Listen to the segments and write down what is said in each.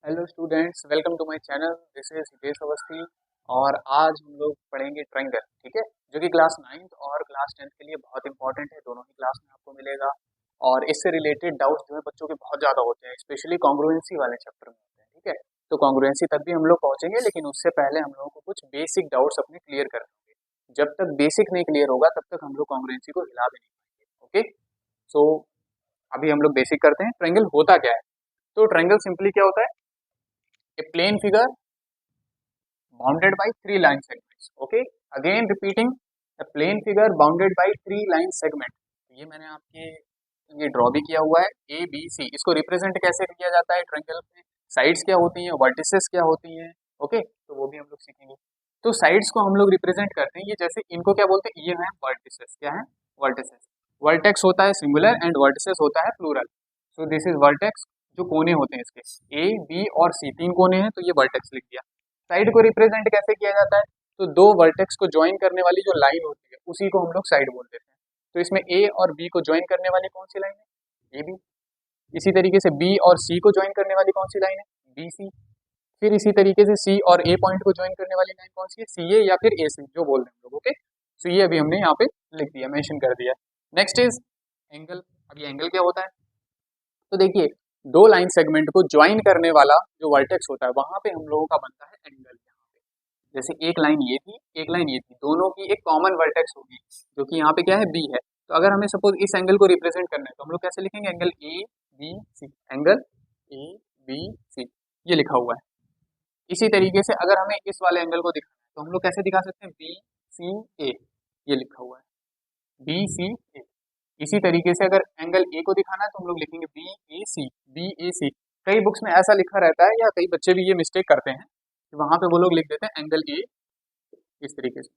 Hello students, welcome to my channel. This is Hitesh Awasthi और आज हम लोग पढ़ेंगे ट्रायंगल। ठीक है, जो कि क्लास 9th और क्लास 10th के लिए बहुत इंपॉर्टेंट है। दोनों ही क्लास में आपको मिलेगा और इससे रिलेटेड डाउट्स जो है बच्चों के बहुत ज़्यादा होते हैं, स्पेशली कॉन्ग्रुएंसी वाले चैप्टर में होते हैं। ठीक है, तो कॉन्ग्रुएंसी तक भी हम लोग पहुंचेंगे, लेकिन उससे पहले हम लोगों को कुछ बेसिक डाउट्स अपने क्लियर करने होंगे। जब तक बेसिक नहीं क्लियर होगा तब तक हम लोग कॉन्ग्रुएंसी को हिला भी नहीं पाएंगे। ओके, सो अभी हम लोग बेसिक करते हैं। ट्रायंगल होता क्या है? तो ट्रायंगल सिंपली क्या होता है? A plane figure bounded by three line segments. Okay, again repeating, a plane figure bounded by three line segment. ये मैंने आपके ये ड्रॉ भी किया हुआ है ए बी सी। इसको रिप्रेजेंट कैसे किया जाता है ट्रायंगल में? साइड्स क्या होती हैं, वर्टिसेस क्या होती हैं? ओके, तो वो भी हम लोग सीखेंगे। तो साइड्स को हम लोग रिप्रेजेंट करते हैं, ये जैसे इनको क्या बोलते हैं, ये है वर्टिसेस। क्या है? वर्टिसेस। वर्टेक्स होता है सिंगुलर एंड वर्टिसेस होता है plural. So this is vertex. जो कोने होते हैं इसके ए बी और सी, तीन कोने हैं, तो ये वर्टेक्स लिख दिया। साइड को रिप्रेजेंट कैसे किया जाता है? तो दो वर्टेक्स को ज्वाइन करने वाली जो लाइन होती है उसी को हम लोग साइड बोल देते हैं। तो इसमें ए और बी को ज्वाइन करने वाली कौन सी लाइन है? A B. इसी तरीके से बी और सी को ज्वाइन करने वाली कौन सी लाइन है? B C. फिर इसी तरीके से सी और ए पॉइंट को ज्वाइन करने वाली लाइन कौन सी है? सी ए या फिर ए सी, जो बोल रहे हैं हम लोग। ओके, तो ये अभी हमने यहाँ पे लिख दिया, मेंशन कर दिया। Next is angle. अब ये एंगल क्या होता है? तो देखिए, दो लाइन सेगमेंट को ज्वाइन करने वाला जो वर्टेक्स होता है वहां पे हम लोगों का बनता है एंगल। जैसे एक लाइन ये थी, एक लाइन ये थी, दोनों की एक कॉमन वर्टेक्स होगी जो कि यहाँ पे क्या है? बी है। तो अगर हमें सपोज इस एंगल को रिप्रेजेंट करना है तो हम लोग कैसे लिखेंगे? Angle A B C. Angle A B C, ये लिखा हुआ है। इसी तरीके से अगर हमें इस वाले एंगल को दिखाना है तो हम लोग कैसे दिखा सकते हैं? बी सी ए, ये लिखा हुआ है, बी सी ए। इसी तरीके से अगर एंगल ए को दिखाना है तो हम लोग लिखेंगे B A C, B A सी। कई बुक्स में ऐसा लिखा रहता है या कई बच्चे भी ये मिस्टेक करते हैं कि वहां पे वो लोग लिख देते हैं एंगल ए इस तरीके से,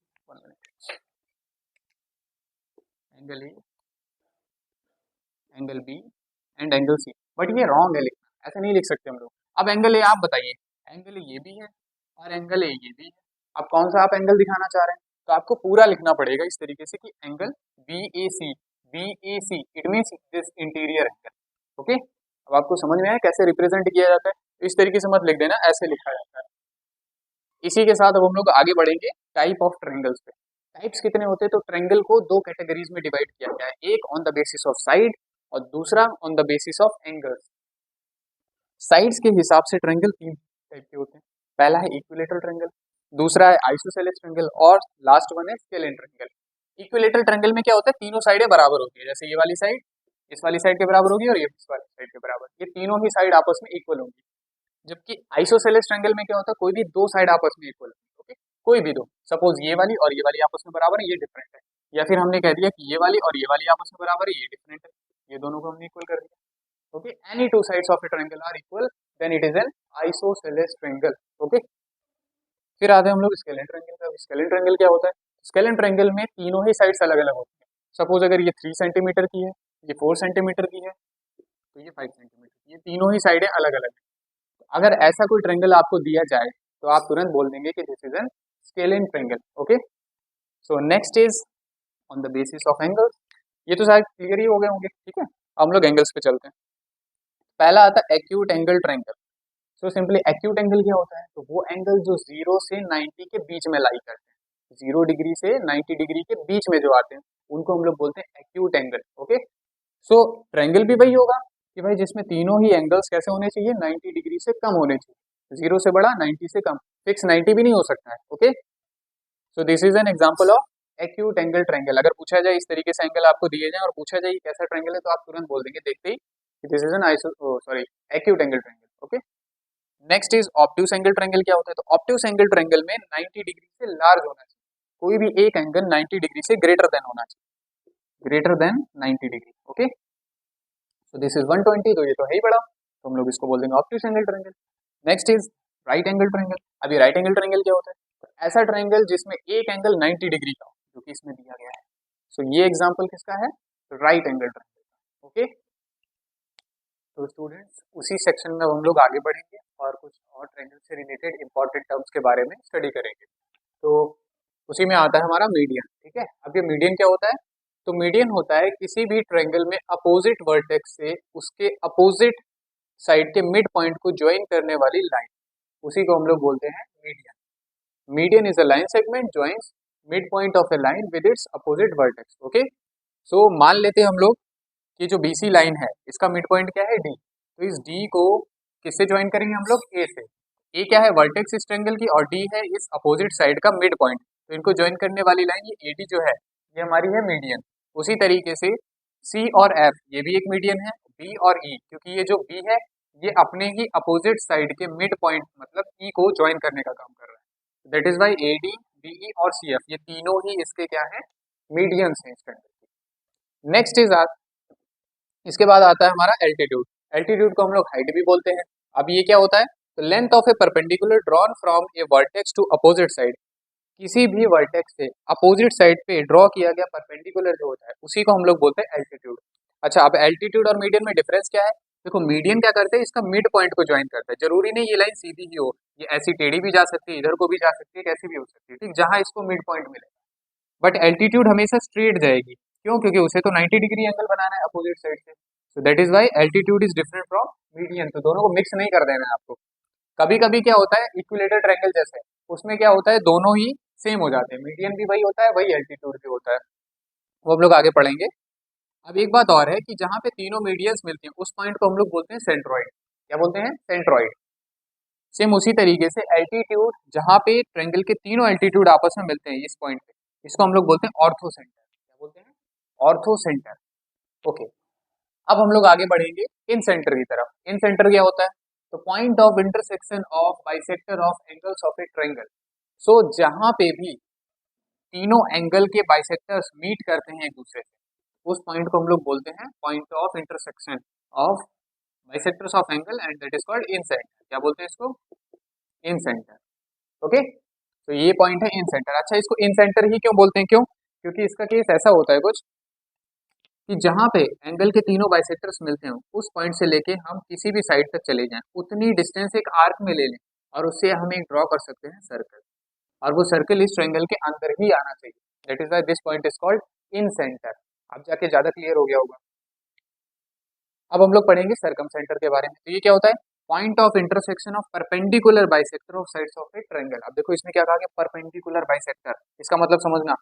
angle A, angle B and angle C. But ये रॉन्ग है लिखना, ऐसे नहीं लिख सकते हम लोग। अब एंगल ए आप बताइए, एंगल ए ये भी है और एंगल ए ये भी है। अब कौन सा आप एंगल दिखाना चाह रहे हैं? तो आपको पूरा लिखना पड़ेगा इस तरीके से कि angle B A C, B A C, it means this interior angle. Okay, अब आपको समझ में आया कैसे रिप्रेजेंट किया जाता है? तो इस तरीके से मत लिख देना, ऐसे लिखा जाता है। इसी के साथ अब हम लोग आगे बढ़ेंगे टाइप ऑफ ट्रायंगल्स पे। टाइप्स कितने होते हैं? तो ट्रायंगल को दो कैटेगरीज में डिवाइड किया गया है, एक on the basis of side और दूसरा on the basis of angles. Sides के हिसाब से ट्रायंगल तीन टाइप के होते हैं। पहला है इक्विलेटरल ट्रायंगल, दूसरा है आइसोसेलेस ट्रायंगल और लास्ट वन है स्केलेन ट्रायंगल। इक्विलेटरल ट्रायंगल में क्या होता है? तीनों साइडें बराबर होती है, जैसे ये वाली साइड इस वाली साइड के बराबर होगी और ये इस वाली साइड के बराबर, ये तीनों ही साइड आपस में इक्वल होंगी। जबकि आइसोसेलेस ट्रायंगल में क्या होता है? कोई भी दो साइड आपस में इक्वल होगी। ओके, कोई भी दो, सपोज ये वाली और ये वाली आपस में बराबर है, ये डिफरेंट है। या फिर हमने कह दिया कि ये वाली और ये वाली आपस में बराबर है, ये डिफरेंट है। ये दोनों को हमने इक्वल कर दिया। Okay, any two sides of a triangle are equal, then it is an isosceles triangle. Okay, फिर आते हैं हम लोग स्केलेन ट्रायंगल पे। स्केलेन ट्रायंगल क्या होता है? स्केलेन ट्रायंगल में तीनों ही साइड्स अलग अलग होती है। सपोज अगर ये 3 सेंटीमीटर की है, ये 4 सेंटीमीटर की है, तो ये 5 सेंटीमीटर, ये तीनों ही साइडें अलग अलग है। अगर ऐसा कोई ट्रायंगल आपको दिया जाए तो आप तुरंत बोल देंगे कि this is an scalene triangle. Okay, so next is on the basis of angles. ये तो शायद क्लियर ही हो गए होंगे। ठीक है, अब हम लोग एंगल्स पे चलते हैं। पहला आता है acute angle triangle. So simply acute angle क्या होता है? तो वो एंगल जो 0 से 90 के बीच में लाई करते हैं, 0 डिग्री से 90 डिग्री के बीच में जो आते हैं उनको हम लोग बोलते हैं एक्यूट एंगल। ओके, सो ट्रायंगल भी वही होगा कि भाई जिसमें तीनों ही एंगल्स कैसे होने चाहिए? 90 डिग्री से कम होने चाहिए। 0 से बड़ा, 90 से कम, फिक्स 90 भी नहीं हो सकता है। Okay, so this is an example of acute angle triangle. अगर पूछा जाए इस तरीके से एंगल आपको दिए जाए और पूछा जाए कैसा ट्रायंगल है, तो आप तुरंत बोल देंगे देखते ही कि this is an acute angle triangle. Okay, next is obtuse angle triangle. क्या होता है? तो ऑब्ट्यूस एंगल ट्रायंगल में 90 डिग्री से लार्ज होना चाहिए, कोई भी एक एंगल 90 डिग्री से ग्रेटर देन होना चाहिए, ग्रेटर देन 90 डिग्री। ओके, तो दिस इज 120, तो ये तो है ही बड़ा, तो हम लोग इसको बोल देंगे obtuse angle triangle. Next is right angle triangle. अभी राइट एंगल ट्रायंगल क्या होता है? तो ऐसा ट्रायंगल जिसमें एक एंगल 90 डिग्री का हो, जो कि इसमें दिया गया है। सो ये एग्जांपल किसका है? Right angle triangle. ओके, तो स्टूडेंट्स उसी सेक्शन में हम लोग आगे बढ़ेंगे और कुछ और ट्रायंगल से रिलेटेड इंपॉर्टेंट टर्म्स के बारे में स्टडी करेंगे। तो उसी में आता है हमारा मीडियन। ठीक है, अब ये मीडियन क्या होता है? तो मीडियन होता है किसी भी ट्रायंगल में अपोजिट वर्टेक्स से उसके अपोजिट साइड के मिड पॉइंट को ज्वाइन करने वाली लाइन, उसी को हम लोग बोलते हैं median. Median is a line segment joins mid point of a line with its opposite vertex. Okay, so मान लेते हैं हम लोग कि जो बीसी लाइन है इसका मिड पॉइंट क्या है, डी। तो इस डी को किससे ज्वाइन करेंगे हम लोग, ए से। ए क्या है, वर्टेक्स इस ट्रायंगल की, और डी है इस अपोजिट साइड का मिड पॉइंट। तो इनको ज्वाइन करने वाली लाइन ये एडी जो है ये हमारी है मीडियन। उसी तरीके से सी और एफ ये भी एक मीडियन है, बी और ई क्योंकि ये जो बी है ये अपने ही अपोजिट साइड के मिड पॉइंट मतलब ई को ज्वाइन करने का काम कर रहा है। That is why A D, B E और सी एफ ये तीनों ही इसके क्या है, मीडियंस हैं इस ट्रायंगल के। नेक्स्ट इज इसके बाद आता है हमारा एल्टीट्यूड। एल्टीट्यूड को हम लोग हाइट भी बोलते हैं। अब ये क्या होता है, तो length of a perpendicular drawn from a vertex to opposite side, किसी भी वर्टेक्स से अपोजिट साइड पे ड्रॉ किया गया परपेंडिकुलर जो होता है उसी को हम लोग बोलते हैं एल्टीट्यूड। अच्छा, अब एल्टीट्यूड और मीडियन में डिफरेंस क्या है, देखो मीडियन क्या करते हैं, इसका मिड पॉइंट को ज्वाइन करता है। जरूरी नहीं ये लाइन सीधी ही हो, ये ऐसी टेढ़ी भी जा सकती है, इधर को भी जा सकती है, कैसी भी हो सकती है, ठीक, जहां इसको मिड पॉइंट मिलेगा। बट एल्टीट्यूड हमेशा स्ट्रेट जाएगी, क्यों, क्योंकि उसे तो 90 डिग्री एंगल बनाना है अपोजिट साइड से। So that is why altitude is different from median. तो दोनों को मिक्स नहीं कर देना है आपको। कभी कभी क्या होता है, इक्विलेटर ट्रायंगल जैसे उसमें क्या होता है, दोनों ही सेम हो जाते हैं, मीडियन भी वही होता है, वही एल्टीट्यूड भी होता है, वो हम लोग आगे पढ़ेंगे। अब एक बात और है कि जहाँ पे तीनों मीडियंस मिलती हैं उस पॉइंट को हम लोग बोलते हैं सेंट्रॉइड। क्या बोलते हैं, सेंट्रॉइड। सेम उसी तरीके से एल्टीट्यूड, जहाँ पे ट्रायंगल के तीनों एल्टीट्यूड आपस में मिलते हैं इस पॉइंट पे, इसको हम लोग बोलते हैं ऑर्थो सेंटर। क्या बोलते हैं, ऑर्थो सेंटर। ओके, अब हम लोग आगे बढ़ेंगे इन सेंटर की तरफ। इन सेंटर क्या होता है, तो point of intersection of bisector of angles of a triangle. So जहां पे भी तीनों एंगल के बाइसेक्टर्स मीट करते हैं एक दूसरे से, उस पॉइंट को हम लोग बोलते हैं point of intersection of bisectors of angle and that is called in centre. क्या बोलते हैं इसको, इन सेंटर। ओके, तो ये पॉइंट है इन सेंटर। अच्छा, इसको इन सेंटर ही क्यों बोलते हैं, क्यों, क्योंकि इसका केस ऐसा होता है कुछ कि जहाँ पे एंगल के तीनों बाइसेक्टर्स मिलते हैं उस पॉइंट से लेके हम किसी भी साइड तक चले जाएं, उतनी डिस्टेंस एक आर्क में ले लें और उससे हम एक ड्रॉ कर सकते हैं सर्कल, और वो सर्कल इस ट्रायंगल के अंदर ही आना चाहिए। That is why this point is called in centre. अब जाके ज्यादा क्लियर हो गया होगा। अब हम लोग पढ़ेंगे सर्कम सेंटर के बारे में। तो ये क्या होता है, point of intersection of perpendicular bisector of sides of a triangle. अब देखो इसमें क्या कहा गया, परपेंडिकुलर बाइसेक्टर। इसका मतलब समझना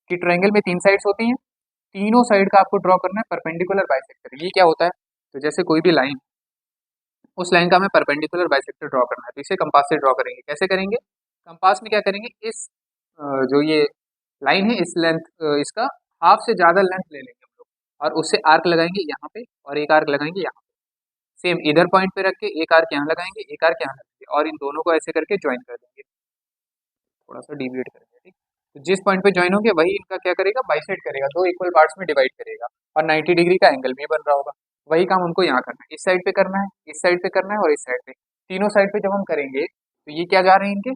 कि ट्रायंगल में तीन साइड्स होती हैं, तीनों साइड का आपको ड्रॉ करना है परपेंडिकुलर बाइसेक्टर। ये क्या होता है, तो जैसे कोई भी लाइन, उस लाइन का हमें परपेंडिकुलर बाइसेक्टर ड्रॉ करना है, तो इसे कंपास से ड्रॉ करेंगे। कैसे करेंगे, कंपास में क्या करेंगे, इस जो ये लाइन है इस लेंथ, इसका हाफ से ज्यादा लेंथ ले लेंगे हम लोग, और उससे आर्क लगाएंगे यहाँ पे और एक आर्क लगाएंगे यहाँ पे। सेम इधर पॉइंट पे रख के एक आर्क यहाँ लगाएंगे, एक आर्क यहाँ लगाएंगे, और इन दोनों को ऐसे करके ज्वाइन कर देंगे। थोड़ा सा डिविएट करेंगे, ठीक। तो जिस पॉइंट पे ज्वाइन होंगे वही इनका क्या करेगा, बाइसेक्ट करेगा, दो इक्वल पार्ट्स में डिवाइड करेगा, और 90 डिग्री का एंगल भी बन रहा होगा। वही काम हमको यहाँ करना है, इस साइड पे करना है, इस साइड पे करना है, और इस साइड पे। तीनों साइड पे जब हम करेंगे तो ये क्या जा रहे हैं, इनके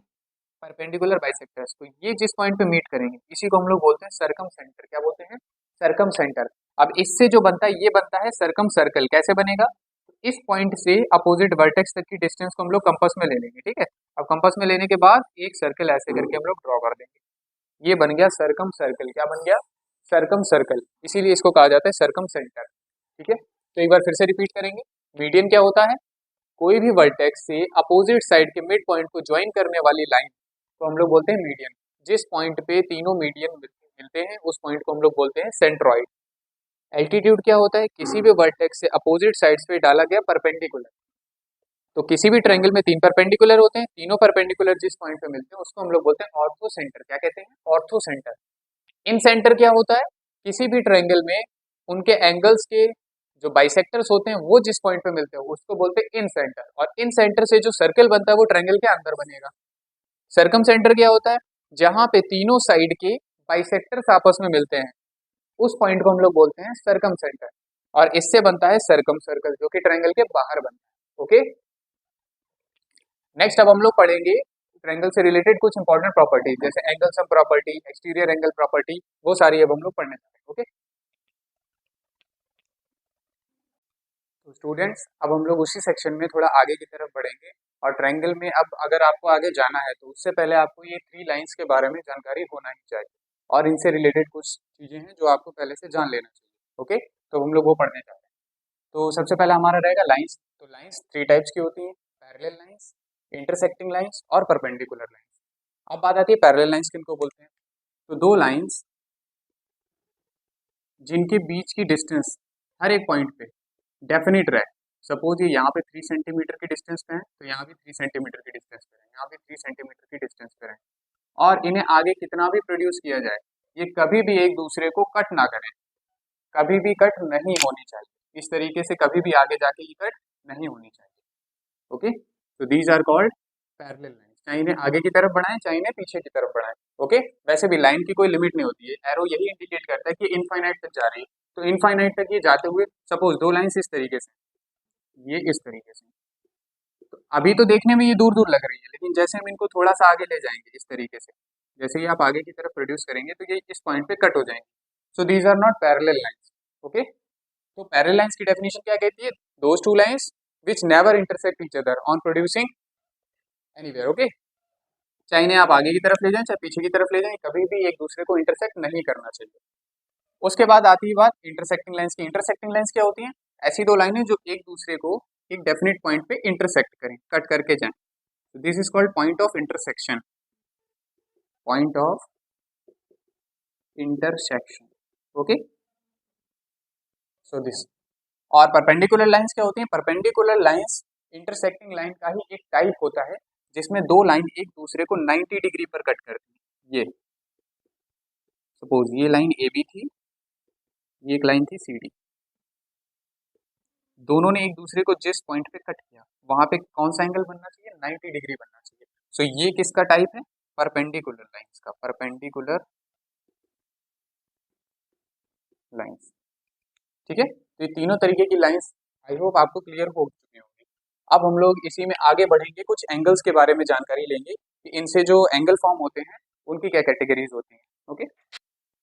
परपेंडिकुलर बाइसेक्टर्स। तो ये जिस पॉइंट पे मीट करेंगे इसी को हम लोग बोलते हैं सर्कम सेंटर। क्या बोलते हैं, सर्कम सेंटर। अब इससे जो बनता है ये बनता है सर्कम सर्कल। कैसे बनेगा, इस पॉइंट से अपोजिट वर्टेक्स तक की डिस्टेंस को हम लोग कंपास में ले लेंगे, ठीक है। अब कंपास में लेने के बाद एक सर्कल ऐसे करके हम लोग ड्रॉ कर देंगे, ये बन गया सर्कम सर्कल। क्या बन गया, सर्कम सर्कल। इसीलिए इसको कहा जाता है सर्कम सेंटर, ठीक है। तो एक बार फिर से रिपीट करेंगे, मीडियन क्या होता है, कोई भी वर्टेक्स से अपोजिट साइड के मिड पॉइंट को ज्वाइन करने वाली लाइन को हम लोग बोलते हैं मीडियन। जिस पॉइंट पे तीनों मीडियन मिलते हैं उस पॉइंट को हम लोग बोलते हैं सेंट्रॉइड। एल्टीट्यूड क्या होता है, किसी भी वर्टेक्स से अपोजिट साइड्स पे डाला गया परपेंडिकुलर। तो किसी भी ट्रायंगल में तीन परपेंडिकुलर होते हैं, तीनों परपेंडिकुलर जिस पॉइंट पे मिलते हैं उसको हम लोग बोलते हैं ऑर्थो सेंटर। क्या कहते हैं, ऑर्थो सेंटर। इन सेंटर क्या होता है, किसी भी ट्रायंगल में उनके एंगल्स के जो बाइसेक्टर्स होते हैं वो जिस पॉइंट पे मिलते हैं उसको बोलते हैं इन सेंटर, और इन सेंटर से जो सर्कल बनता है वो ट्रायंगल के अंदर बनेगा। सर्कम सेंटर क्या होता है, जहां पे तीनों साइड के बाइसेक्टर्स आपस में मिलते हैं उस पॉइंट को हम लोग बोलते हैं सर्कम सेंटर, और इससे बनता है सर्कम सर्कल जो कि ट्रायंगल के बाहर बनता है। ओके, नेक्स्ट अब हम लोग पढ़ेंगे ट्रायंगल से रिलेटेड कुछ इंपॉर्टेंट प्रॉपर्टी, जैसे angle sum property, exterior angle property, वो सारी अब हम लोग पढ़ने जा रहे हैं। ओके, तो स्टूडेंट्स अब हम लोग उसी सेक्शन में थोड़ा आगे की तरफ बढ़ेंगे, और ट्रायंगल में अब अगर आपको आगे जाना है तो उससे पहले आपको ये थ्री लाइंस के बारे में जानकारी होना ही चाहिए, और इनसे रिलेटेड कुछ चीजें हैं जो आपको पहले से जान लेना चाहिए। ओके, तो हम लोग वो पढ़ने जा रहे हैं। तो सबसे पहला हमारा रहेगा लाइंस। तो लाइंस थ्री टाइप्स की होती हैं, पैरेलल लाइंस, इंटरसेक्टिंग लाइंस और परपेंडिकुलर लाइंस। अब बात आती है पैरेलल लाइंस किनको बोलते हैं। तो दो लाइंस जिनके बीच की डिस्टेंस हर एक पॉइंट पे डेफिनिट रहे। सपोज ये यहाँ पे 3 सेंटीमीटर की डिस्टेंस पे है, तो यहाँ भी 3 सेंटीमीटर की डिस्टेंस पे है, यहाँ भी 3 सेंटीमीटर की डिस्टेंस पे है, और इन्हें आगे कितना भी प्रोड्यूस किया जाए, ये कभी भी एक दूसरे को कट ना करें, कभी भी कट नहीं होनी चाहिए। इस तरीके से कभी भी आगे जाके ये कट नहीं होनी चाहिए। ओके, तो these are called parallel lines. चाहे इन्हें आगे की तरफ बढ़ाएं, चाहे इन्हें पीछे की तरफ बढ़ाएं। ओके, वैसे भी लाइन की कोई लिमिट नहीं होती है, एरो यही इंडिकेट करता है कि इनफाइनाइट तक जा रही है। तो इनफाइनाइट तक ये जाते हुए, सपोज दो लाइंस इस तरीके से, ये इस तरीके से, तो अभी तो देखने में ये दूर दूर लग रही है, लेकिन जैसे हम इनको थोड़ा सा आगे ले जाएंगे इस तरीके से, जैसे ही आप आगे की तरफ प्रोड्यूस करेंगे तो ये इस पॉइंट पे कट हो जाएंगे। So these are not parallel lines. Okay, तो पैरेलल लाइंस की डेफिनेशन क्या कहती है? Those two lines which never intersect each other on producing anywhere. Okay, चाहे इन्हें आप आगे की तरफ ले जाएं, चाहे पीछे की तरफ ले जाएं, कभी भी एक दूसरे को इंटरसेक्ट नहीं करना चाहिए। उसके बाद आती है बात इंटरसेक्टिंग लाइंस की। इंटरसेक्टिंग लाइंस क्या होती हैं? ऐसी दो लाइनें जो एक दूसरे को एक डेफिनेट पॉइंट पे इंटरसेक्ट करें, कट करके जाएं। This is called point of intersection, point of intersection. Okay, so this. और परपेंडिकुलर लाइंस क्या होती हैं? परपेंडिकुलर लाइंस इंटरसेक्टिंग लाइन का ही एक टाइप होता है, जिसमें दो लाइन एक दूसरे को 90 डिग्री पर कट करती है। ये सपोज ये लाइन ए बी थी, ये एक लाइन थी सी डी, दोनों ने एक दूसरे को जिस पॉइंट पे कट किया वहां पे कौन सा एंगल बनना चाहिए? 90 डिग्री बनना चाहिए। सो ये किसका टाइप है? परपेंडिकुलर लाइंस का, परपेंडिकुलर लाइंस। ठीक है, तो ये तीनों तरीके की लाइंस आई होप आपको क्लियर हो चुकी होंगी। अब हम लोग इसी में आगे बढ़ेंगे, कुछ एंगल्स के बारे में जानकारी लेंगे कि इनसे जो एंगल फॉर्म होते हैं उनकी क्या कैटेगरीज होती हैं। ओके,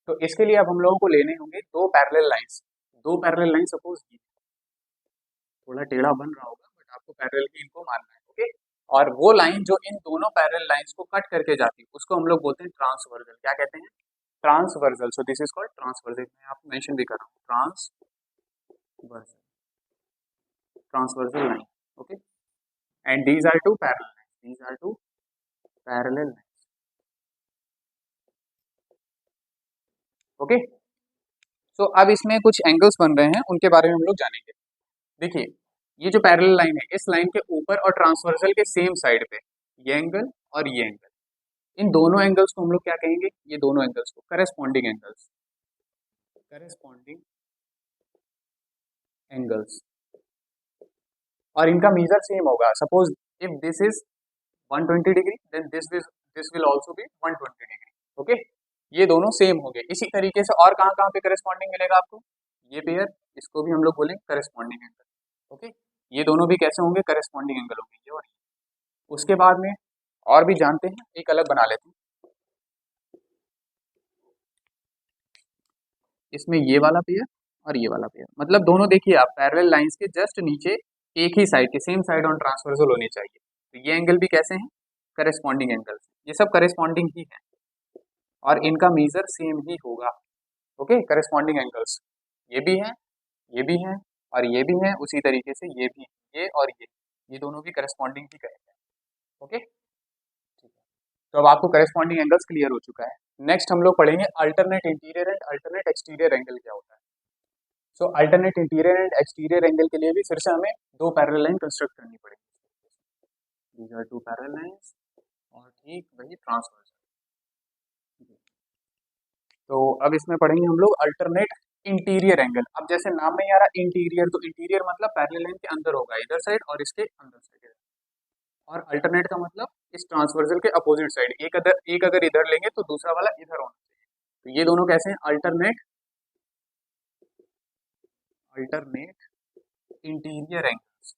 तो इसके लिए अब हम लोगों को लेने होंगे दो पैरेलल लाइंस। दो पैरेलल लाइन सपोज थोड़ा टेढ़ा बन रहा होगा, बट आपको पैरेलल ही इनको मानना है। ओके, और वो लाइन जो इन दोनों पैरेलल लाइंस को कट करके जाती है उसको हम लोग बोलते हैं ट्रांसवर्सल। क्या कहते हैं? Transversal. So this is called transversal. मैं आपको मेंशन भी कर रहा हूँ, transversal, transversal line. Okay, and these are two parallel lines, these are two parallel lines. Okay, so अब इसमें कुछ एंगल्स बन रहे हैं, उनके बारे में हम लोग जानेंगे। देखिए, ये जो पैरेलल लाइन है, इस लाइन के ऊपर और ट्रांसवर्सल के सेम साइड पे ये एंगल और ये एंगल, इन दोनों एंगल्स को हम लोग क्या कहेंगे? ये दोनों एंगल्स को करेस्पॉन्डिंग एंगल्स, करेस्पॉन्डिंग एंगल्स, और इनका मेजर सेम होगा। Suppose if this is 120 degree, then this will also be 120 degree. Okay, ये दोनों सेम हो गए। इसी तरीके से और कहाँ कहाँ पे करेस्पॉन्डिंग मिलेगा आपको? ये पेयर, इसको भी हम लोग बोलेंगे करेस्पॉन्डिंग एंगल। ओके, ये दोनों भी कैसे होंगे? करेस्पॉन्डिंग एंगल होंगे, ये और ये। उसके बाद में और भी जानते हैं, एक अलग बना लेते हैं। इसमें ये वाला पेयर और ये वाला पेयर, मतलब दोनों देखिए आप पैरेलल लाइंस के जस्ट नीचे एक ही साइड के, सेम साइड ऑन ट्रांसवर्सल होनी चाहिए। तो ये एंगल भी कैसे हैं? Corresponding angles. ये सब करेस्पॉन्डिंग ही है और इनका मेजर सेम ही होगा। ओके, करेस्पॉन्डिंग एंगल्स ये भी हैं, ये भी हैं और ये भी हैं, उसी तरीके से ये भी, ये और ये दोनों भी करेस्पॉन्डिंग ही करेंगे। ओके, ठीक है, तो अब आपको करेस्पॉन्डिंग एंगल्स क्लियर हो चुका है। नेक्स्ट हम लोग पढ़ेंगे alternate interior and alternate exterior angle क्या होता है। So alternate interior and exterior angle के लिए भी फिर से हमें दो पैरेलल लाइन कंस्ट्रक्ट करनी पड़ेगी। These are two parallel lines, और ठीक वही ट्रांसवर्सल। तो अब इसमें पढ़ेंगे हम लोग अल्टरनेट इंटीरियर एंगल। अब जैसे नाम में ही आ रहा इंटीरियर, तो इंटीरियर मतलब पैरेलल लाइन के अंदर होगा, इधर साइड और इसके अंदर साइड। और अल्टरनेट का मतलब इस ट्रांसवर्सल के अपोजिट साइड, एक अगर इधर लेंगे तो दूसरा वाला इधर होना चाहिए। तो ये दोनों कैसे हैं? अल्टरनेट, अल्टरनेट इंटीरियर एंगल्स,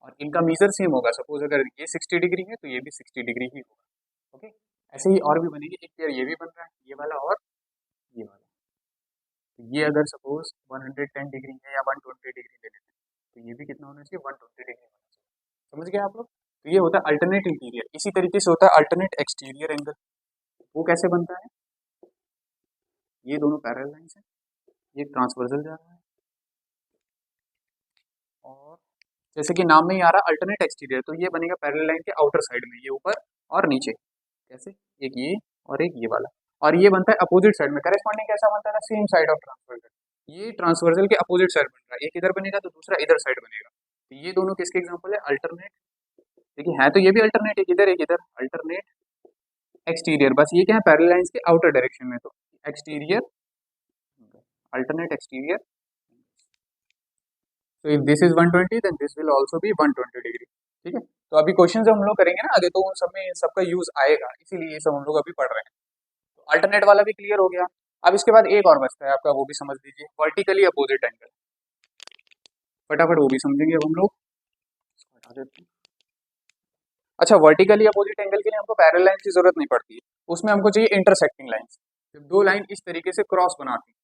और इनका मेजर सेम होगा। सपोज अगर ये 60 डिग्री है तो ये भी 60 डिग्री ही होगा। ओके, ऐसे ही और भी बनेंगे। एक पेयर ये भी बन रहा है, ये वाला और ये वाला। तो ये अगर सपोज 110 डिग्री है या 120 डिग्री ले लेते हैं, तो ये भी कितना होना चाहिए? 120 डिग्री होना चाहिए। समझ गए आप लोग? तो ये होता है अल्टरनेट इंटीरियर। इसी तरीके से होता है अल्टरनेट एक्सटीरियर एंगल। वो कैसे बनता है? ये दोनों पैरेलल लाइंस हैं, ये ट्रांसवर्सल जा रहा है, और जैसे कि नाम में ही आ रहा अल्टरनेट एक्सटीरियर, तो ये बनेगा पैरेलल लाइन के आउटर साइड में, ये ऊपर और नीचे। कैसे? एक ये और एक ये वाला, और ये बनता है अपोजिट साइड में। करेस्पॉन्डिंग कैसा बनता है ना, सेम साइड ऑफ ट्रांसवर्सल। ये ट्रांसवर्सल के अपोजिट साइड बन रहा है, एक इधर बनेगा तो दूसरा इधर साइड बनेगा। तो ये दोनों किसके एग्जांपल है? अल्टरनेट। देखिए है तो ये भी अल्टरनेट, एक इधर अल्टरनेट एक्सटीरियर, बस ये क्या है, पैरेलल लाइंस के आउटर डायरेक्शन में, तो एक्सटीरियर, अल्टरनेट एक्सटीरियर। तो if this is 120 then this will also be 120 degree. ठीक है, तो अभी क्वेश्चन जो हम लोग करेंगे ना आगे, तो उन सब में सबका यूज आएगा, इसीलिए ये सब हम लोग अभी पढ़ रहे हैं। तो अल्टरनेट वाला भी क्लियर हो गया। अब इसके बाद एक और बचता है आपका, वो भी समझ लीजिए, वर्टिकली अपोजिट एंगल। फटाफट वो भी समझेंगे अब हम लोग। इसको हटा देते हैं। अच्छा, वर्टिकली अपोजिट एंगल के लिए हमको पैरेलल लाइन की जरूरत नहीं पड़ती है, उसमें हमको चाहिए इंटरसेक्टिंग लाइंस। जब दो लाइन इस तरीके से क्रॉस बनाती है,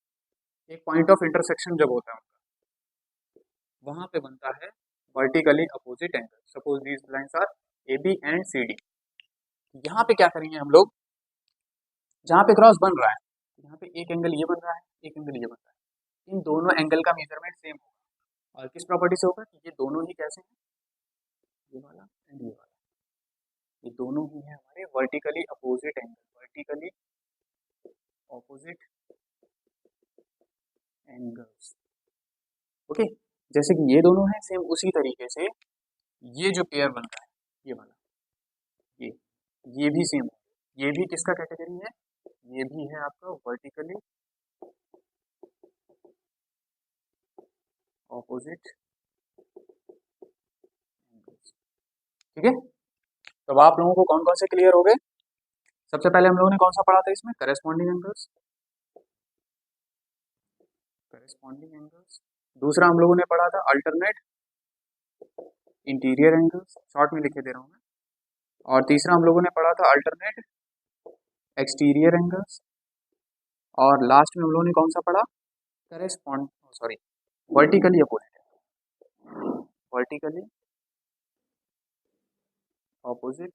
एक पॉइंट ऑफ इंटरसेक्शन जब होता है उनका, वहां पे बनता है vertically opposite angle. Suppose these lines are A B and C D. यहाँ पे क्या करेंगे हम लोग, जहाँ पे क्रॉस बन रहा है, यहाँ पे एक एंगल ये बन रहा है, एक एंगल ये बन रहा है, इन दोनों एंगल का मेजरमेंट सेम होगा। और किस प्रॉपर्टी से होगा कि ये दोनों ही कैसे हैं, ये वाला एंड ये वाला, ये दोनों ही है हमारे vertically opposite angle, vertically opposite angles. Okay, जैसे कि ये दोनों हैं सेम, उसी तरीके से ये जो पेयर बन रहा है, ये वाला, ये ये भी सेम है। ये भी किसका कैटेगरी है? ये भी है आपका वर्टिकली ऑपोजिट एंगल्स। ठीक है, तो अब आप लोगों को कौन कौन से क्लियर हो गए? सबसे पहले हम लोगों ने कौन सा पढ़ा था इसमें? Corresponding angles, corresponding angles. दूसरा हम लोगों ने पढ़ा था अल्टरनेट इंटीरियर एंगल्स, शॉर्ट में लिखे दे रहा हूँ मैं। और तीसरा हम लोगों ने पढ़ा था अल्टरनेट एक्सटीरियर एंगल्स। और लास्ट में हम लोगों ने कौन सा पढ़ा? Correspond sorry vertically opposite, vertically opposite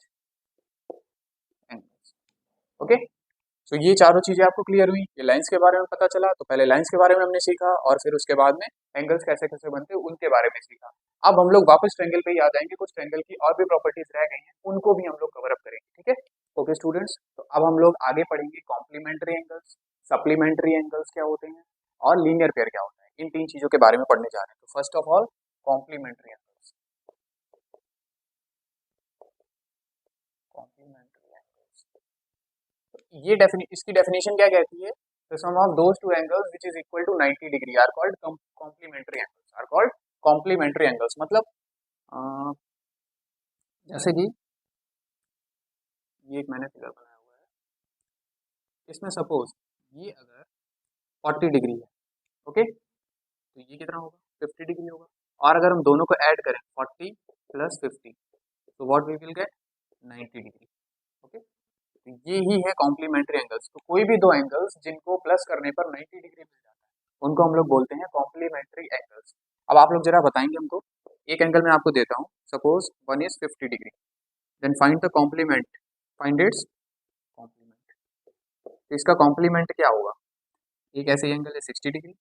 angles. Okay, तो ये चारों चीजें आपको क्लियर हुई। ये लाइंस के बारे में पता चला, तो पहले लाइंस के बारे में हमने सीखा, और फिर उसके बाद में एंगल्स कैसे कैसे बनते हैं उनके बारे में सीखा। अब हम लोग वापस ट्रायंगल पे ही आ जाएंगे, कुछ ट्रायंगल की और भी प्रॉपर्टीज रह गई हैं, उनको भी हम लोग कवर अप करेंगे। ठीक है, ओके स्टूडेंट्स, तो अब हम लोग आगे पढ़ेंगे कॉम्प्लीमेंट्री एंगल्स, सप्लीमेंट्री एंगल्स क्या होते हैं, और लीनियर पेयर क्या होता है। इन तीन चीजों के बारे में पढ़ने जा रहे हैं। तो first of all complementary angles, complementary angles, ये इसकी डेफिनेशन क्या कहती है? The sum of those two angles which is equal to 90 degree are called complementary angles, are called complementary angles। मतलब जैसे कि ये एक मैंने फिगर बनाया हुआ है, इसमें सपोज ये अगर 40 डिग्री है, ओके, तो ये कितना होगा? 50 डिग्री होगा। और अगर हम दोनों को ऐड करें 40 प्लस 50, तो what we will get 90 degree. Okay, तो ये ही है कॉम्प्लीमेंट्री एंगल्स। तो कोई भी दो एंगल्स जिनको प्लस करने पर 90 डिग्री मिल जाता है, उनको हम लोग बोलते हैं कॉम्प्लीमेंट्री एंगल्स। अब आप लोग जरा बताएंगे हमको, एक एंगल मैं आपको देता हूँ, suppose one is 50 degree, then find the complement, find its complement. तो इसका कॉम्प्लीमेंट क्या होगा? एक ऐसे एंगल है 60 डिग्री,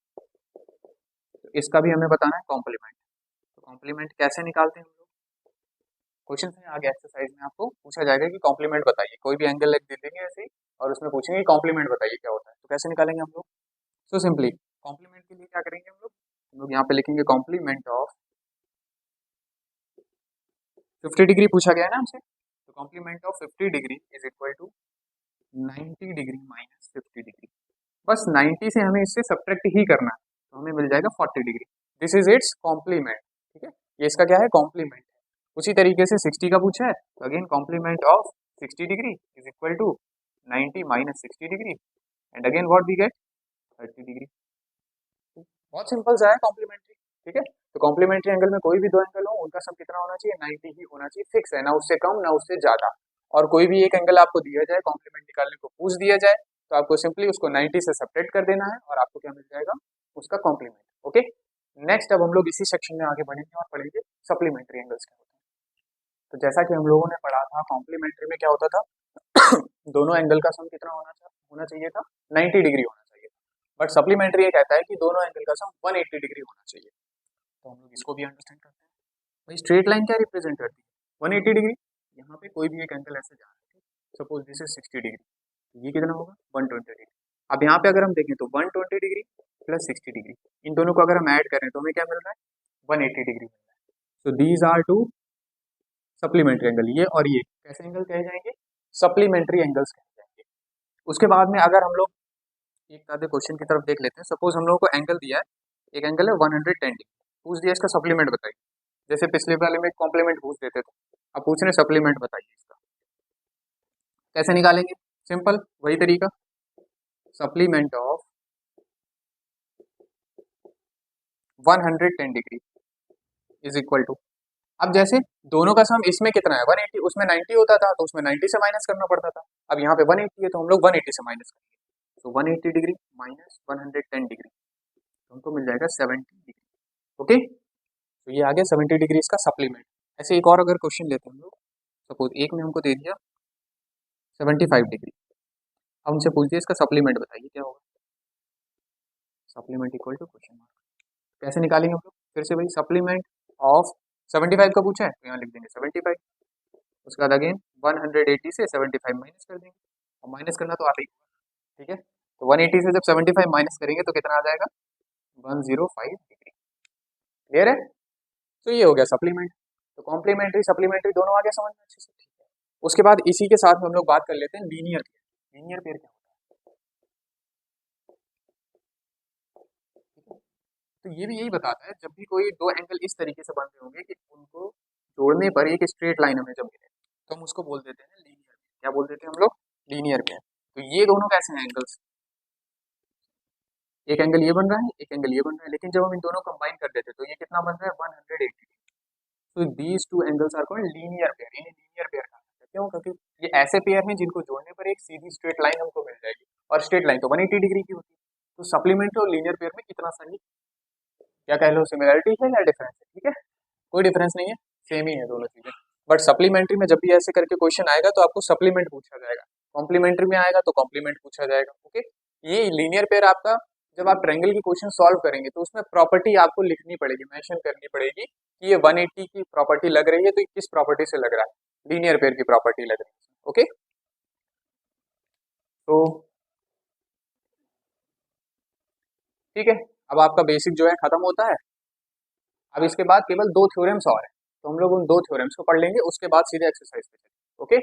तो इसका भी हमें बताना है कॉम्प्लीमेंट। तो कॉम्प्लीमेंट कैसे निकालते हैं हम लोग? क्वेश्चन में आगे एक्सरसाइज में आपको पूछा जाएगा कि कॉम्प्लीमेंट बताइए, कोई भी एंगल दे देंगे ऐसे ही, और उसमें पूछेंगे कॉम्प्लीमेंट बताइए क्या होता है। तो कैसे निकालेंगे हम लोग? सो सिंपली कॉम्प्लीमेंट के लिए क्या करेंगे हम लोग यहाँ पे लिखेंगे कॉम्प्लीमेंट ऑफ 50 डिग्री पूछा गया है ना हमसे, तो complement of 50 degree is equal to 90 degree minus 50 degree. बस 90 से हमें इससे सब्ट्रैक्ट ही करना है, तो हमें मिल जाएगा 40 degree. This is its complement. ठीक है, ये इसका क्या है? कॉम्प्लीमेंट। उसी तरीके से 60 का पूछा है, तो again complement of 60 degree is equal to 90 minus 60 degree, and again what we get 30 degree. बहुत सिंपल सा है कॉम्प्लीमेंट्री। ठीक है, तो कॉम्प्लीमेंट्री एंगल में कोई भी दो एंगल हो, उनका सम कितना होना चाहिए? 90 ही होना चाहिए, फिक्स है, ना उससे कम ना उससे ज्यादा। और कोई भी एक एंगल आपको दिया जाए, कॉम्प्लीमेंट निकालने को पूछ दिया जाए, तो आपको सिंपली उसको 90 से सब्ट्रैक्ट कर देना है, और आपको क्या मिल जाएगा? उसका कॉम्प्लीमेंट। ओके, नेक्स्ट अब हम लोग इसी सेक्शन में आगे बढ़ेंगे और पढ़ेंगे सप्लीमेंट्री एंगल्स क्या होते हैं। तो जैसा कि हम लोगों ने पढ़ा था, कॉम्प्लीमेंट्री में क्या होता था दोनों एंगल का सम कितना होना चाहिए था? 90 डिग्री होना चाहिए। बट सप्लीमेंट्री ये कहता है कि दोनों एंगल का सम 180 डिग्री होना चाहिए। तो हम लोग इसको भी अंडरस्टैंड करते हैं। भाई स्ट्रेट लाइन क्या रिप्रेजेंट करती है? 180 डिग्री। यहाँ पे कोई भी एक एंगल ऐसे जा रहा है, सपोज दिस इज 60 डिग्री, तो ये कितना होगा? 120 डिग्री। अब यहाँ पे अगर हम देखें तो 120 डिग्री प्लस 60 डिग्री, इन दोनों को अगर हम ऐड करें तो हमें क्या मिल रहा है? 180 डिग्री मिल रहा है। So these are two supplementary angle, ये और ये कैसे एंगल कहे जाएंगे? सप्लीमेंट्री एंगल्स कहे जाएंगे। उसके बाद में अगर हम लोग एक आधे क्वेश्चन की तरफ देख लेते हैं। सपोज हम लोग को एंगल दिया है, एक एंगल है 110 डिग्री, पूछ दिया इसका सप्लीमेंट बताइए। जैसे पिछले वाले में कॉम्प्लीमेंट पूछ देते थे, अब पूछ रहे सप्लीमेंट बताइए इसका। कैसे निकालेंगे? सिंपल वही तरीका, supplement of 110 degree is equal to, अब जैसे दोनों का सम इसमें कितना है 180, उसमें 90 होता था तो उसमें 90 से माइनस करना पड़ता था। अब यहाँ पे 180 है तो हम लोग 180 से माइनस करेंगे, तो 180 डिग्री माइनस 110 डिग्री, तो हमको मिल जाएगा 70 डिग्री। ओके, तो ये आ गया 70 डिग्री इसका सप्लीमेंट। ऐसे एक और अगर क्वेश्चन लेते हैं हम लोग, सपोज एक में हमको दे दिया 75 डिग्री, अब हमसे पूछ दिया इसका सप्लीमेंट बताइए क्या होगा? Supplement equal to question mark. कैसे निकालेंगे हम लोग? फिर से वही सप्लीमेंट ऑफ 75 का पूछा है तो यहाँ लिख देंगे 75, उसके बाद अगेन 180 से 75 माइनस कर देंगे, और माइनस करना तो आता ही होगा, ठीक है। तो 180 से जब 75 माइनस करेंगे तो कितना आ जाएगा? 105 डिग्री। क्लियर है? तो ये हो गया सप्लीमेंट। तो कॉम्प्लीमेंट्री सप्लीमेंट्री दोनों आ गया समझ में अच्छे से, ठीक है। उसके बाद इसी के साथ हम लोग बात कर लेते हैं लीनियर पेयर। लीनियर पेयर क्या होता है? तो ये भी यही बताता है, जब भी कोई दो एंगल इस तरीके से बन रहे होंगे कि उनको जोड़ने पर एक स्ट्रेट लाइन हमें जब मिले तो हम उसको बोल देते हैं लीनियर पेयर। क्या बोल देते हैं हम लोग? Linear pair. तो ये दोनों कैसे हैं एंगल्स? एक एंगल ये बन रहा है, एक एंगल ये बन रहा है, लेकिन जब हम इन दोनों कंबाइन कर देते हैं तो ये कितना बन रहा है? 180। तो these two angles are called linear pair. इन्हें लीनियर पेयर कहा जाता है। क्यों? क्योंकि ये ऐसे पेयर हैं जिनको जोड़ने पर एक सीधी स्ट्रेट लाइन हमको मिल जाएगी, और स्ट्रेट लाइन तो 180 डिग्री की होती है। तो सप्लीमेंट्री और लीनियर पेयर में इतना सा ही क्या कह लो सिमिलरिटी है या डिफरेंस है, ठीक है। कोई डिफरेंस नहीं है, सेम ही है दोनों चीजें। बट सप्लीमेंट्री में जब भी ऐसे करके क्वेश्चन आएगा तो आपको सप्लीमेंट पूछा जाएगा, कॉम्प्लीमेंट्री में आएगा तो कॉम्प्लीमेंट पूछा जाएगा। ओके, ये लीनियर पेयर आपका जब आप ट्रायंगल की क्वेश्चन सॉल्व करेंगे तो उसमें प्रॉपर्टी आपको लिखनी पड़ेगी, मेंशन करनी पड़ेगी कि ये 180 की प्रॉपर्टी लग रही है तो ये किस प्रॉपर्टी से लग रहा है? लीनियर पेयर की प्रॉपर्टी लग रही है। ओके, तो ठीक है, अब आपका बेसिक जो है खत्म होता है। अब इसके बाद केवल दो थ्योरम्स और हैं, तो हम लोग उन दो थ्योरम्स को पढ़ लेंगे, उसके बाद सीधे एक्सरसाइज पे चलेंगे। ओके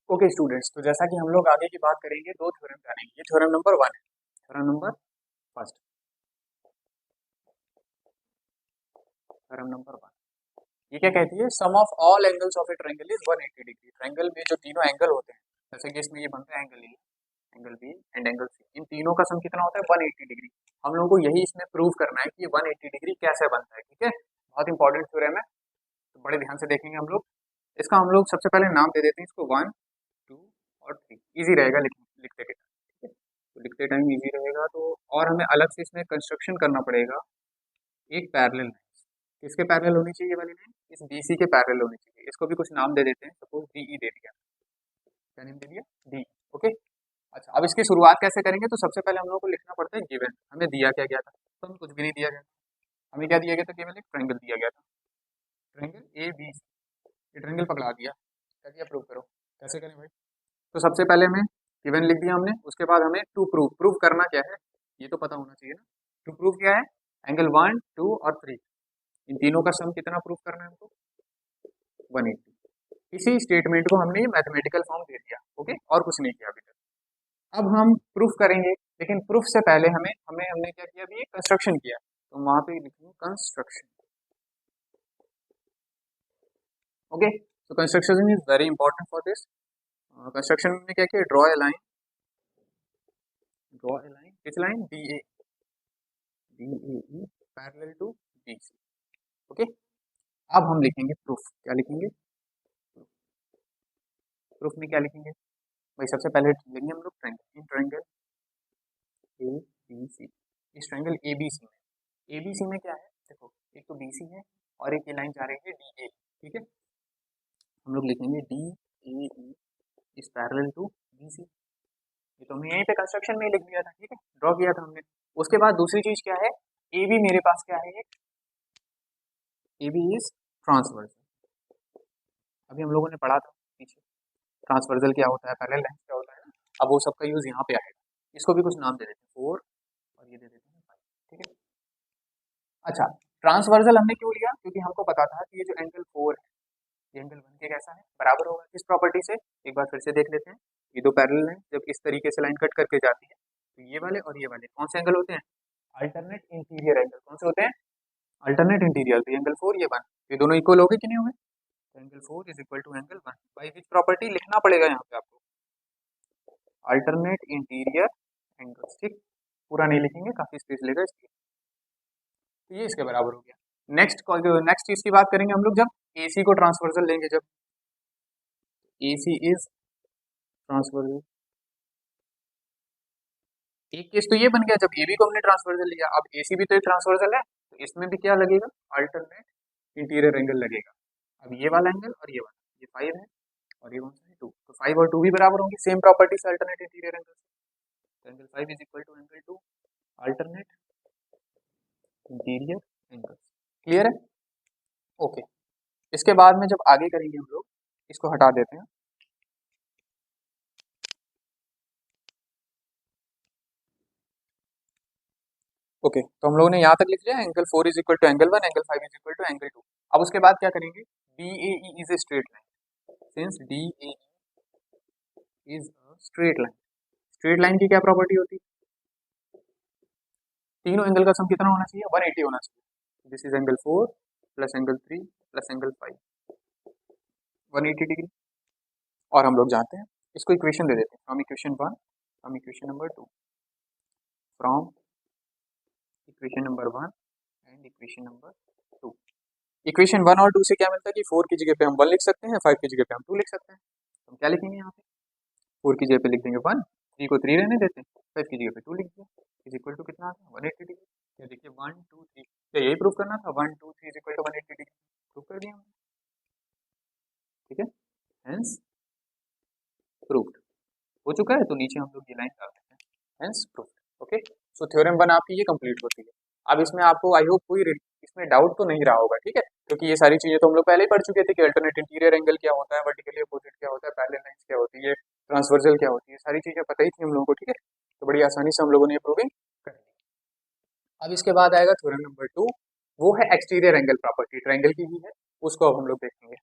ओके स्टूडेंट्स, तो जैसा कि हम लोग आगे की बात करेंगे, दो थ्योरम जानेंगे। ये थ्योरम नंबर 1 है, theorem number first, theorem number 1 ये क्या कहती है? Sum of all angles of a triangle is 180 degree. Triangle में जो तीनों एंगल होते हैं, जैसे कि इसमें ये बनता है angle A, angle B and angle C, इन तीनों का सम कितना होता है? 180 डिग्री। हम लोगों को यही इसमें प्रूव करना है कि ये 180 डिग्री कैसे बनता है, ठीक है। बहुत इंपॉर्टेंट थ्योरम है, तो बड़े ध्यान से देखेंगे हम लोग। इसका हम लोग सबसे पहले नाम दे देते हैं इसको 1 2 और 3, इजी रहेगा लिखते के टाइम, ठीक है। तो लिखते टाइम इजी रहेगा, तो और हमें अलग से इसमें कंस्ट्रक्शन करना पड़ेगा एक पैरेलल लाइन। किसके पैरेलल होनी चाहिए ये वाली लाइन? इस बीसी के पैरेलल होनी चाहिए। इसको भी कुछ नाम दे देते हैं, सपोज डीई दे दिया। क्या नेम दे दिया? डी। ओके, अच्छा अब इसकी शुरुआत कैसे करेंगे? तो सबसे पहले हम लोग को लिखना पड़ता है गिवन, हमें दिया क्या गया था? तो हमें कुछ भी नहीं दिया गया था। हमें क्या दिया गया था? केवल एक ट्रायंगल दिया गया था, ट्रायंगल ए बी। ये ट्रायंगल पकड़ा दिया, क्या दिया? प्रूव करो। कैसे करें भाई? तो सबसे पहले हमें गिवन लिख दिया हमने, उसके बाद हमें टू प्रूव, प्रूव करना क्या है ये तो पता होना चाहिए ना। टू प्रूव क्या है? एंगल 1 2 और 3, इन तीनों का सम कितना प्रूव करना है हमको? 180। इसी स्टेटमेंट को हमने मैथमेटिकल फॉर्म दे दिया। ओके, और कुछ नहीं किया अभी तक। अब हम प्रूफ करेंगे, लेकिन प्रूफ से पहले हमें हमें हमने क्या किया? अभी कंस्ट्रक्शन किया, तो वहां पे लिखेंगे कंस्ट्रक्शन। ओके, तो construction is very important for this. Construction में क्या किया? Draw a line, draw a line, किस line? D A, D A E parallel to B C. Okay, अब हम लिखेंगे प्रूफ। क्या लिखेंगे? प्रूफ में क्या लिखेंगे भाई? सबसे पहले लेंगे हम लोग triangle, in triangle A B C, इस ट्रायंगल ए बी सी में, ए बी सी में क्या है? देखो, एक तो बी सी है और एक ये लाइन जा रही है डी ए, ठीक है। हम लोग लिखेंगे D A E is parallel to B C. ये तो हमने यहीं पे कंस्ट्रक्शन में ही लिख दिया था, ठीक है, ड्रॉ किया था हमने। उसके बाद दूसरी चीज क्या है, ए बी मेरे पास क्या है, ए बी इज ट्रांसवर्सल। अभी हम लोगों ने पढ़ा था पीछे ट्रांसवर्सल क्या होता है, पैरेलल लाइंस क्या होता है ना। अब वो सबका यूज यहाँ पे आएगा। इसको भी कुछ नाम दे देते हैं 4 और ये दे देते हैं 5, ठीक है। अच्छा, ट्रांसवर्सल हमने क्यों लिया, क्योंकि हमको पता था कि ये जो एंगल 4 है ये एंगल 1 के कैसा है, बराबर होगा किस प्रॉपर्टी से, एक बार फिर से देख लेते हैं। ये दो पैरेलल लाइन जब इस तरीके से लाइन कट करके जाती है तो ये वाले और ये वाले कौन से एंगल होते हैं, अल्टरनेट इंटीरियर एंगल। कौन से होते हैं, अल्टरनेट इंटीरियर। तो एंगल 4 ये 1, ये दोनों इक्वल हो गए कि नहीं हो गए, तो angle 4 is equal to angle 1 by which property लिखना पड़ेगा यहाँ पे आपको, अल्टरनेट इंटीरियर एंगल्स, ठीक। पूरा नहीं लिखेंगे, काफी स्पेस लेगा इसलिए। तो ये इसके बराबर हो गया। नेक्स्ट चीज की बात करेंगे हम लोग, जब एसी को ट्रांसवर्सल लेंगे, जब एसी इज ट्रांसवर्सल। एक केस तो ये बन गया जब एबी को हमने ट्रांसवर्सल लिया, अब एसी भी तो एक ट्रांसवर्सल है, तो इसमें भी क्या लगेगा, अल्टरनेट इंटीरियर एंगल लगेगा। अब ये वाला एंगल और ये वाला, ये 5 है और ये कौन सा है 2, तो 5 और 2 भी बराबर होंगे, सेम प्रॉपर्टी से अल्टरनेट इंटीरियर एंगल से। Angle 5 is equal to angle 2 alternate interior angle. Clear है, ओके। इसके बाद में जब आगे करेंगे हम लोग, इसको हटा देते हैं। ओके, तो हम लोगों ने यहाँ तक लिख लिया, angle 4 is equal to angle 1, angle 5 is equal to angle 2। अब उसके बाद क्या करेंगे, D A E is a straight line, since D A is a straight line. Straight line की क्या प्रॉपर्टी होती है, तीनों एंगल का सम कितना होना चाहिए, 180 होना चाहिए। This is angle 4 plus angle 3 plus angle 5, 180 degree. और हम लोग जानते हैं, इसको इक्वेशन दे देते हैं, from equation 1 from equation number 2, from equation number 1 and equation number 2। Equation 1 और 2 से क्या मिलता है कि 4 की जगह पे हम 1 लिख सकते हैं, 5 की जगह पे हम 2 लिख सकते हैं। तो हम क्या लिखेंगे यहाँ पे, 4 की जगह पे लिख देंगे 1, 3 को 3 रहने देते हैं, 5 की जगह पे 2 लिख दिया, इज इक्वल टू कितना आता है 180 डिग्री। क्या देखिए 1 2 3, क्या यही प्रूव करना था, 1 2 3 is equal to 180 degree, prove कर दिया हमने, ठीक है, हेंस प्रूव्ड हो चुका है। तो नीचे हम लोग ये लाइन डाल देते हैं, hence proved. Okay, so theorem 1 आपकी ये कंप्लीट होती है। अब इसमें आपको आई होप कोई इसमें डाउट तो नहीं रहा होगा, ठीक है, क्योंकि ये सारी चीजें तो हम लोग पहले ही पढ़ चुके थे कि अल्टरनेट इंटीरियर एंगल क्या होता है, वर्टिकली अपोजिट क्या होता है, पैरेलल लाइंस क्या होती है, ट्रांसवर्सल क्या होती है, सारी चीजें पता ही थी हम लोगों को, ठीक है। तो बड़ी आसानी से हम लोगों ने ये प्रूविंग कर ली। अब इसके बाद आएगा थ्योरम नंबर 2, वो है एक्सटीरियर एंगल प्रॉपर्टी, ट्रायंगल की ही है, उसको अब हम लोग देखेंगे।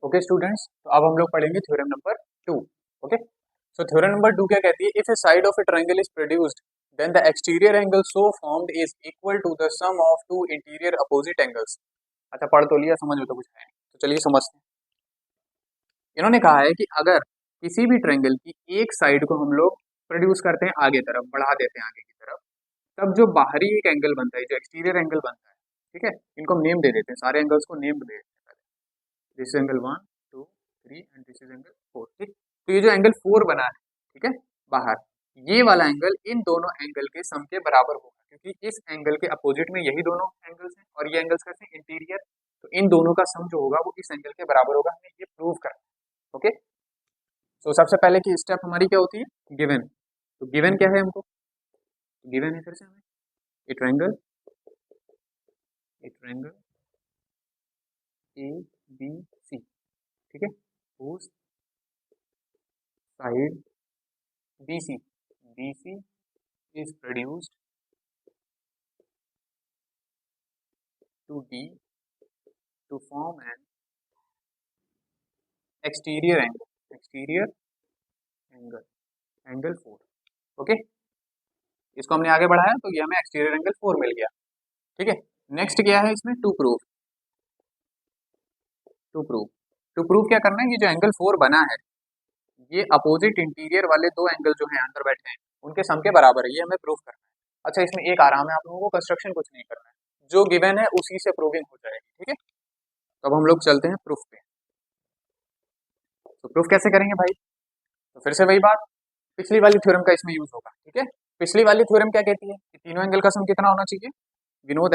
ओके स्टूडेंट्स, तो अब हम लोग पढ़ेंगे theorem number 2। Okay, so theorem number 2 क्या कहती है, if a side of a triangle is produced then the exterior angle so formed is equal to the sum of two interior opposite angles. अच्छा, पढ़ तो लिया, समझ में तो कुछ है नहीं, तो चलिए समझते हैं। इन्होंने कहा है कि अगर किसी भी ट्रायंगल की एक साइड को हम लोग प्रोड्यूस करते हैं आगे तरफ, बढ़ा देते हैं आगे की तरफ, तब जो बाहरी एक एंगल बनता है, जो एक्सटीरियर एंगल बनता है, ठीक है, इनको हम नेम दे देते हैं, सारे एंगल्स को नेम दे देते हैं पहले। This is angle 1 2 3 and this is angle 4, ठीक। तो ये जो एंगल 4 बना है, ठीक है, बाहर, ये वाला एंगल इन दोनों एंगल के सम के बराबर होगा, क्योंकि इस एंगल के अपोजिट में यही दोनों एंगल्स हैं और ये एंगल्स कैसे हैं, इंटीरियर। तो इन दोनों का सम जो होगा वो इस एंगल के बराबर होगा, हमें ये प्रूव करना है। ओके, तो सबसे पहले की स्टेप हमारी क्या होती है, गिवन। तो गिवन क्या है हमको, गिवन है फिर से हमें ए ट्रायंगल ए बी सी, ठीक है, whose side BC is produced to D to form an exterior angle 4। Okay, इसको हमने आगे बढ़ाया तो ये हमें एक्सटीरियर एंगल 4 मिल गया, ठीक है। नेक्स्ट क्या है इसमें, टू प्रूव क्या करना है, ये जो एंगल 4 बना है ये अपोजिट इंटीरियर वाले दो एंगल जो हैं अंदर बैठे हैं उनके सम के बराबर है, ये हमें प्रूव करना है। अच्छा, इसमें एक आराम है, आप लोगों को कंस्ट्रक्शन कुछ नहीं करना है, जो गिवन है उसी से प्रूविंग हो जाएगी, ठीक है। तो अब हम लोग चलते हैं प्रूफ पे। तो प्रूफ कैसे करेंगे भाई, तो फिर से वही बात, पिछली वाली थ्योरम का इसमें यूज होगा, ठीक है। पिछली वाली थ्योरम क्या कहती है कि तीनों एंगल का सम कितना होना चाहिए, we know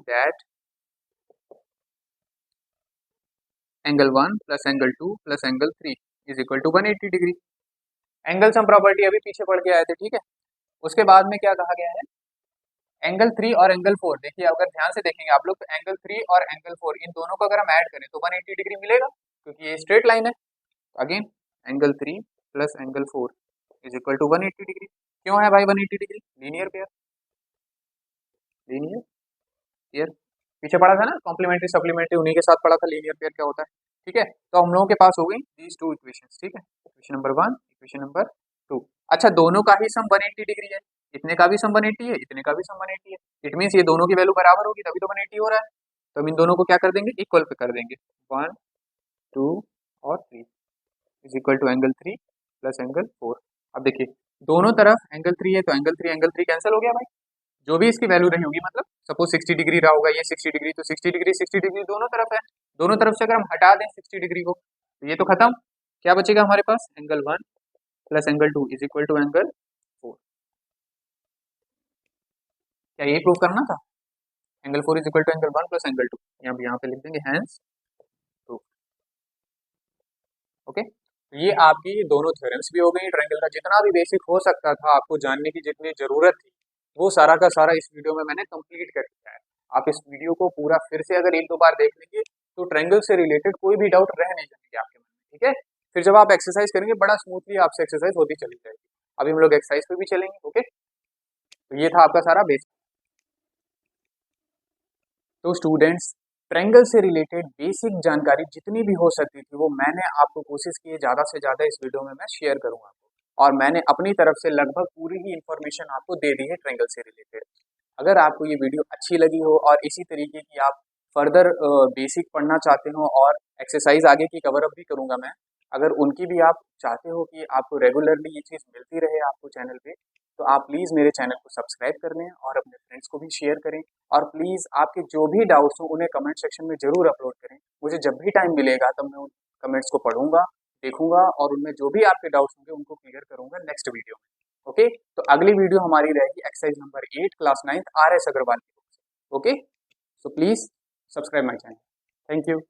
that angle 1 plus angle 2 plus angle 3 is equal to 180 degree. Angle sum property अभी पीछे पढ़ के आए थे, ठीक है। उसके बाद में क्या कहा गया है, एंगल 3 और एंगल 4, देखिए अगर ध्यान से देखेंगे आप लोग तो एंगल 3 और एंगल 4 इन दोनों को अगर हम ऐड करें तो 180 डिग्री मिलेगा, क्योंकि ये स्ट्रेट लाइन है। Again angle 3 plus angle 4 is equal to 180 degree. क्यों है भाई 180 degree? Linear pair, linear pair पीछे पढ़ा था ना, कॉम्प्लीमेंट्री सप्लीमेंट्री उन्हीं के साथ पढ़ा था लीनियर पेयर क्या होता है, ठीक है। तो हम लोगों के पास हो गई दीज टू इक्वेशंस, ठीक है। Equation number 1, equation number 2। अच्छा दोनों का ही सम 180 डिग्री है, इतने का भी सम 180 है, इतने का भी सम 180 है। इट मीन्स ये दोनों की वैल्यू बराबर होगी तभी तो 180 हो रहा है। तो हम इन दोनों को क्या कर देंगे, इक्वल पे कर देंगे। 1 2 और 3 is equal to angle 3 plus angle 4। अब देखिए दोनों तरफ एंगल 3 है तो एंगल 3 कैंसिल हो गया भाई। जो भी इसकी वैल्यू रही होगी, मतलब सपोज 60 डिग्री रहा होगा, ये 60 डिग्री, तो 60 डिग्री दोनों तरफ है। दोनों तरफ से अगर हम हटा दें 60 डिग्री को तो ये तो खत्म। क्या बचेगा हमारे पास, angle 1 plus angle 2 is equal to angle 4। क्या ये प्रूव करना था, angle 4 is equal to angle 1 plus angle 2, यहाँ पे लिख देंगे हैंस प्रूफ। ओके, तो ये आपकी दोनों थ्योरम्स भी हो गई। ट्रायंगल का जितना भी बेसिक हो सकता था आपको जानने की जितनी जरूरत थी वो सारा का सारा इस वीडियो में मैंने कंप्लीट कर दिया है। आप इस वीडियो को पूरा फिर से अगर एक दो बार देख लेंगे तो ट्रायंगल से रिलेटेड कोई भी डाउट रह नहीं जाएंगे आपके मन में, ठीक है। फिर जब आप एक्सरसाइज करेंगे बड़ा स्मूथली आपसे एक्सरसाइज होती चली जाएगी। अभी हम लोग एक्सरसाइज पे भी चलेंगे, ओके। तो ये था आपका सारा बेसिक। तो स्टूडेंट्स ट्रायंगल से रिलेटेड बेसिक जानकारी जितनी भी हो सकती थी वो मैंने आपको कोशिश की है ज़्यादा से ज़्यादा इस वीडियो में मैं शेयर करूँगा, और मैंने अपनी तरफ से लगभग पूरी ही इन्फॉर्मेशन आपको दे दी है ट्रायंगल से रिलेटेड। अगर आपको ये वीडियो अच्छी लगी हो और इसी तरीके की आप फर्दर बेसिक पढ़ना चाहते हो और एक्सरसाइज आगे की कवर अप भी करूँगा मैं, अगर उनकी भी आप चाहते हो कि आपको रेगुलरली ये चीज़ मिलती रहे आपको चैनल पे, तो आप प्लीज़ मेरे चैनल को सब्सक्राइब कर लें और अपने फ्रेंड्स को भी शेयर करें। और प्लीज़ आपके जो भी डाउट्स हो उन्हें कमेंट सेक्शन में ज़रूर अपलोड करें। मुझे जब भी टाइम मिलेगा तब मैं उन कमेंट्स को पढ़ूंगा, देखूंगा और उनमें जो भी आपके डाउट्स होंगे उनको क्लियर करूंगा नेक्स्ट वीडियो में, ओके। तो अगली वीडियो हमारी रहेगी exercise number 8 class 9 RS Agrawal की बुक से, okay. So please subscribe my channel. Thank you.